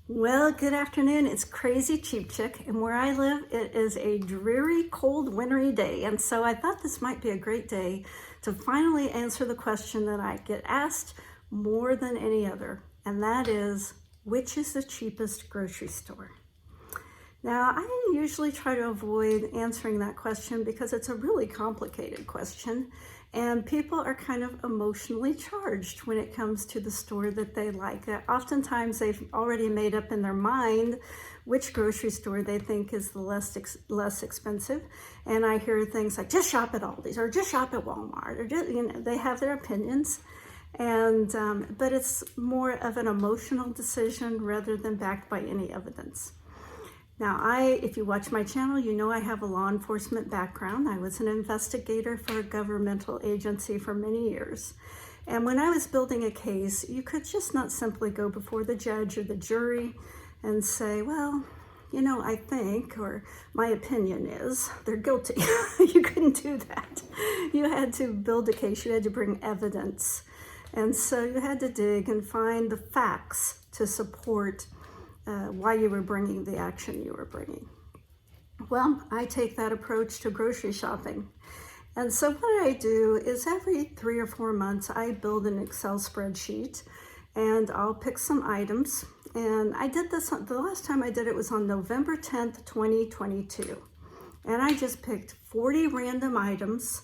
Well, good afternoon. It's Crazy Cheap Chick, and where I live, it is a dreary, cold, wintry day. And so I thought this might be a great day to finally answer the question that I get asked more than any other, and that is, which is the cheapest grocery store? Now, I usually try to avoid answering that question because it's a really complicated question, and people are kind of emotionally charged when it comes to the store that they like. Oftentimes, they've already made up in their mind which grocery store they think is the less expensive, and I hear things like, just shop at Aldi's, or just shop at Walmart, or just, they have their opinions. But it's more of an emotional decision rather than backed by any evidence. Now, if you watch my channel, you know I have a law enforcement background. I was an investigator for a governmental agency for many years. And when I was building a case, you could just not simply go before the judge or the jury and say, well, I think, or my opinion is, they're guilty. You couldn't do that. You had to build a case. You had to bring evidence. And so you had to dig and find the facts to support why you were bringing the action you were bringing. Well, I take that approach to grocery shopping. And so what I do is every 3 or 4 months, I build an Excel spreadsheet and I'll pick some items. And I did this, the last time I did it was on November 10th, 2022. And I just picked 40 random items,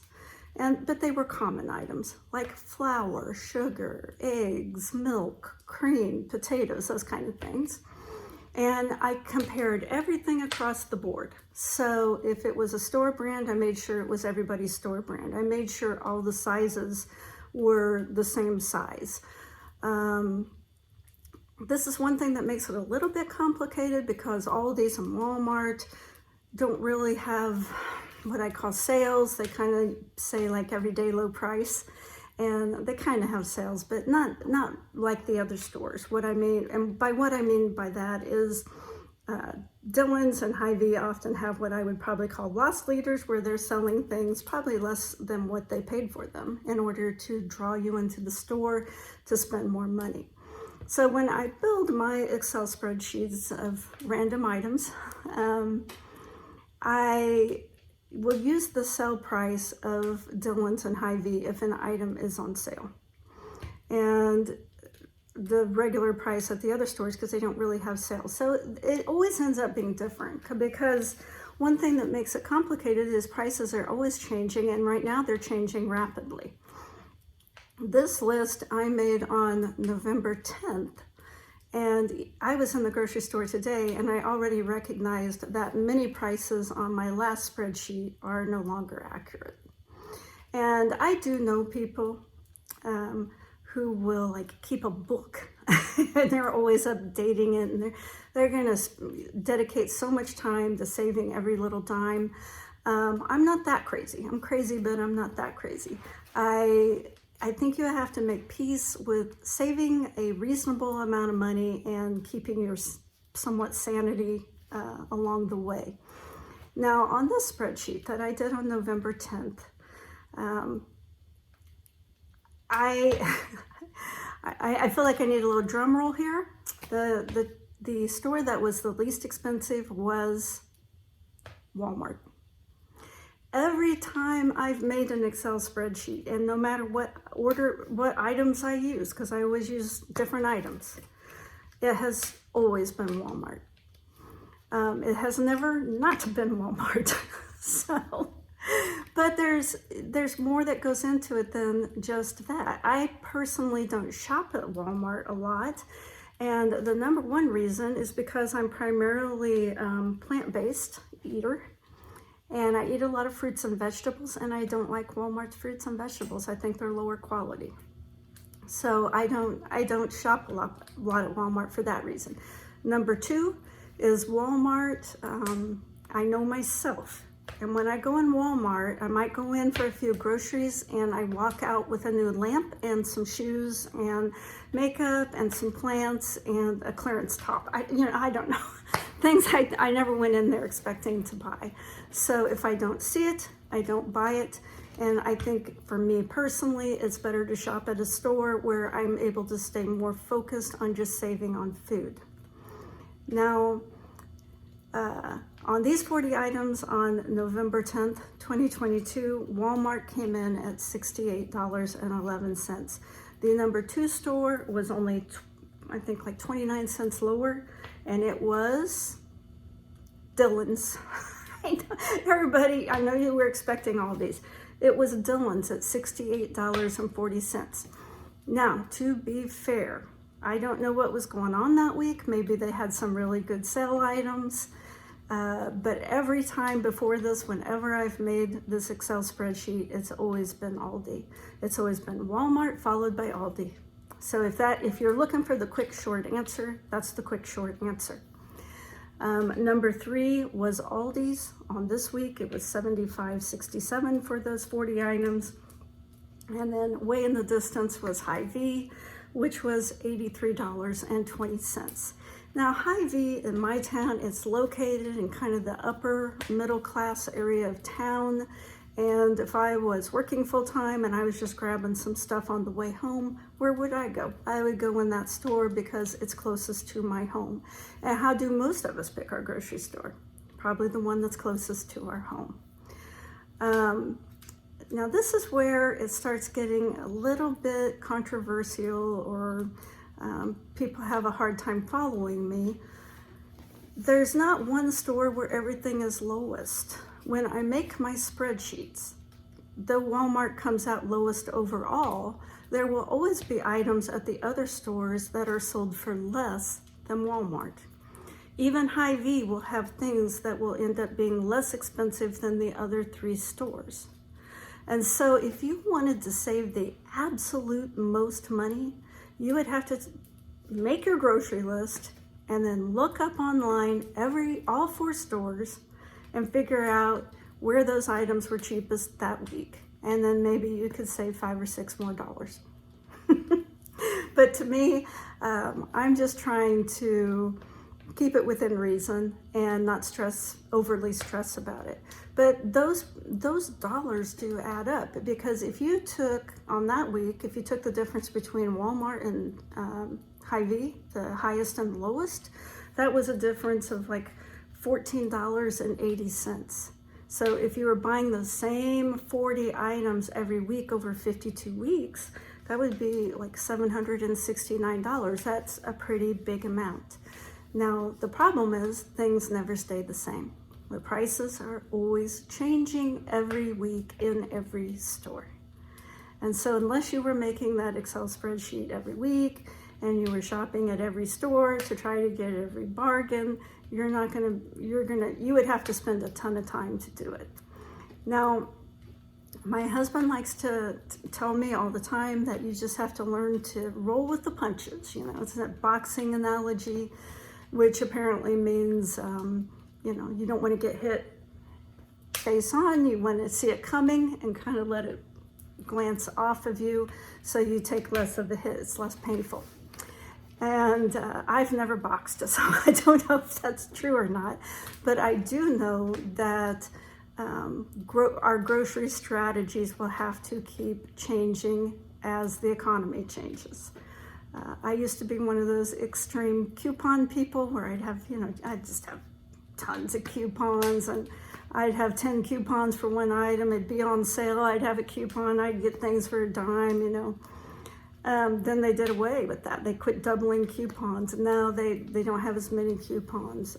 but they were common items like flour, sugar, eggs, milk, cream, potatoes, those kind of things. And I compared everything across the board. So if it was a store brand, I made sure it was everybody's store brand. I made sure all the sizes were the same size. This is one thing that makes it a little bit complicated because Aldi's and Walmart don't really have what I call sales. They kind of say like everyday low price. And they kind of have sales, but not like the other stores. What I mean, and by what I mean by that is Dillon's and HyVee often have what I would probably call loss leaders, where they're selling things probably less than what they paid for them in order to draw you into the store to spend more money. So when I build my Excel spreadsheets of random items, I will use the sale price of Dillon's and HyVee if an item is on sale, and the regular price at the other stores because they don't really have sales. So it always ends up being different because one thing that makes it complicated is prices are always changing, and right now they're changing rapidly. This list I made on November 10th. And I was in the grocery store today and I already recognized that many prices on my last spreadsheet are no longer accurate. And I do know people who will like keep a book and they're always updating it, and they're going to dedicate so much time to saving every little dime. I'm not that crazy. I'm crazy, but I'm not that crazy. I think you have to make peace with saving a reasonable amount of money and keeping your somewhat sanity along the way. Now, on this spreadsheet that I did on November 10th, I feel like I need a little drum roll here. The store that was the least expensive was Walmart. Every time I've made an Excel spreadsheet, and no matter what items I use, because I always use different items, it has always been Walmart. It has never not been Walmart. But there's more that goes into it than just that. I personally don't shop at Walmart a lot, and the number one reason is because I'm primarily plant-based eater. And I eat a lot of fruits and vegetables, and I don't like Walmart's fruits and vegetables. I think they're lower quality. So I don't shop a lot at Walmart for that reason. Number two is Walmart. I know myself. And when I go in Walmart, I might go in for a few groceries and I walk out with a new lamp and some shoes and makeup and some plants and a clearance top. I don't know. Things I never went in there expecting to buy. So if I don't see it, I don't buy it. And I think for me personally, it's better to shop at a store where I'm able to stay more focused on just saving on food. Now, on these 40 items on November 10th, 2022, Walmart came in at $68.11. The number 2 store was only, I think, like 29 cents lower, and it was Dillon's. Everybody, I know you were expecting all these. It was Dillon's at $68.40. Now, to be fair, I don't know what was going on that week. Maybe they had some really good sale items. But every time before this, whenever I've made this Excel spreadsheet, it's always been Aldi. It's always been Walmart followed by Aldi. So if you're looking for the quick short answer, that's the quick short answer. Number 3 was Aldi's on this week. It was $75.67 for those 40 items. And then way in the distance was HyVee, which was $83.20. Now, HyVee in my town, it's located in kind of the upper middle class area of town. And if I was working full time and I was just grabbing some stuff on the way home, where would I go? I would go in that store because it's closest to my home. And how do most of us pick our grocery store? Probably the one that's closest to our home. Now, this is where it starts getting a little bit controversial, or people have a hard time following me. There's not one store where everything is lowest. When I make my spreadsheets, though Walmart comes out lowest overall, there will always be items at the other stores that are sold for less than Walmart. Even HyVee will have things that will end up being less expensive than the other 3 stores. And so if you wanted to save the absolute most money, you would have to make your grocery list and then look up online all 4 stores and figure out where those items were cheapest that week. And then maybe you could save $5 or $6 more. But to me, I'm just trying to keep it within reason and not overly stress about it. But those dollars do add up, because if you took, on that week, if you took the difference between Walmart and HyVee, the highest and lowest, that was a difference of like $14.80. So if you were buying those same 40 items every week over 52 weeks, that would be like $769. That's a pretty big amount. Now, the problem is things never stay the same. The prices are always changing every week in every store. And so unless you were making that Excel spreadsheet every week and you were shopping at every store to try to get every bargain, you would have to spend a ton of time to do it. Now, my husband likes to tell me all the time that you just have to learn to roll with the punches. You know, it's that boxing analogy, which apparently means, you don't want to get hit face on. You want to see it coming and kind of let it glance off of you, so you take less of the hit. It's less painful. And I've never boxed, so I don't know if that's true or not. But I do know that our grocery strategies will have to keep changing as the economy changes. I used to be one of those extreme coupon people where I'd just have tons of coupons, and I'd have 10 coupons for one item. It'd be on sale. I'd have a coupon. I'd get things for a dime, Then they did away with that. They quit doubling coupons, and now they don't have as many coupons.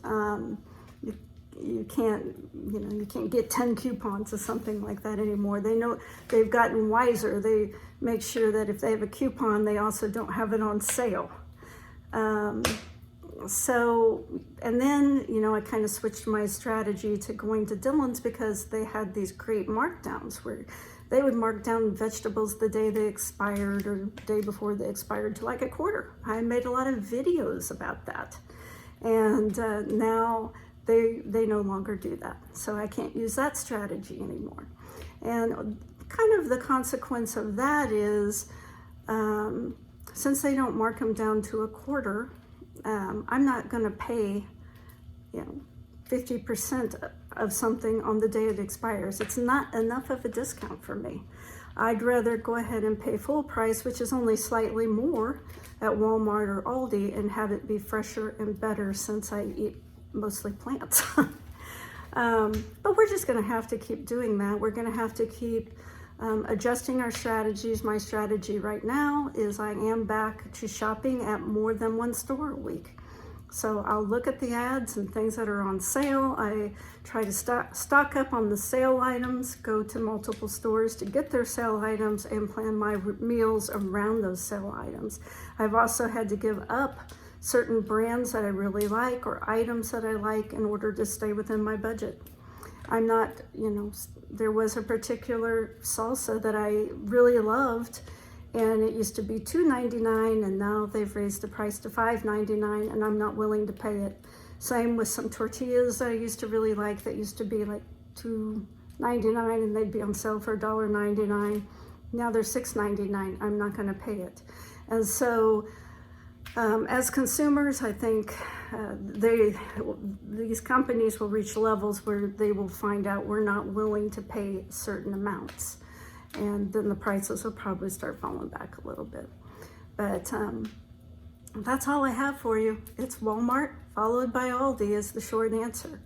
You can't get 10 coupons or something like that anymore. They know, they've gotten wiser. They make sure that if they have a coupon, they also don't have it on sale. And then, I kind of switched my strategy to going to Dillon's, because they had these great markdowns where they would mark down vegetables the day they expired or day before they expired to like a quarter. I made a lot of videos about that. And now they no longer do that. So I can't use that strategy anymore. And kind of the consequence of that is, since they don't mark them down to a quarter, I'm not going to pay, 50% of something on the day it expires. It's not enough of a discount for me. I'd rather go ahead and pay full price, which is only slightly more at Walmart or Aldi, and have it be fresher and better since I eat mostly plants. But we're just going to have to keep doing that. We're going to have to keep adjusting our strategies. My strategy right now is I am back to shopping at more than one store a week. So I'll look at the ads and things that are on sale. I try to stock up on the sale items, go to multiple stores to get their sale items, and plan my meals around those sale items. I've also had to give up certain brands that I really like or items that I like in order to stay within my budget. I'm not, there was a particular salsa that I really loved, and it used to be $2.99, and now they've raised the price to $5.99, and I'm not willing to pay it. Same with some tortillas that I used to really like that used to be like $2.99, and they'd be on sale for $1.99. Now they're $6.99. I'm not going to pay it. And so as consumers, I think these companies will reach levels where they will find out we're not willing to pay certain amounts. And then the prices will probably start falling back a little bit. But that's all I have for you. It's Walmart followed by Aldi is the short answer.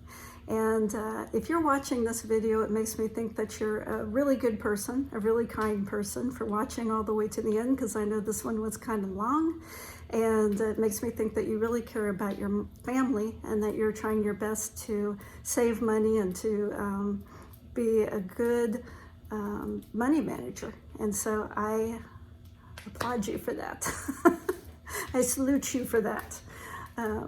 And if you're watching this video, it makes me think that you're a really good person, a really kind person for watching all the way to the end, because I know this one was kind of long. And it makes me think that you really care about your family and that you're trying your best to save money and to be a good money manager. And so I applaud you for that. I salute you for that.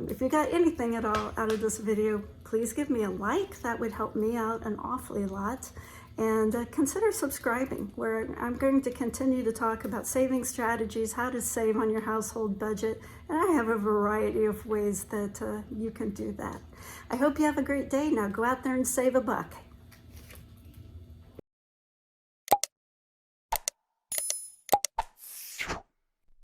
If you got anything at all out of this video, please give me a like. That would help me out an awfully lot. And consider subscribing, where I'm going to continue to talk about saving strategies, how to save on your household budget, and I have a variety of ways that you can do that. I hope you have a great day. Now go out there and save a buck.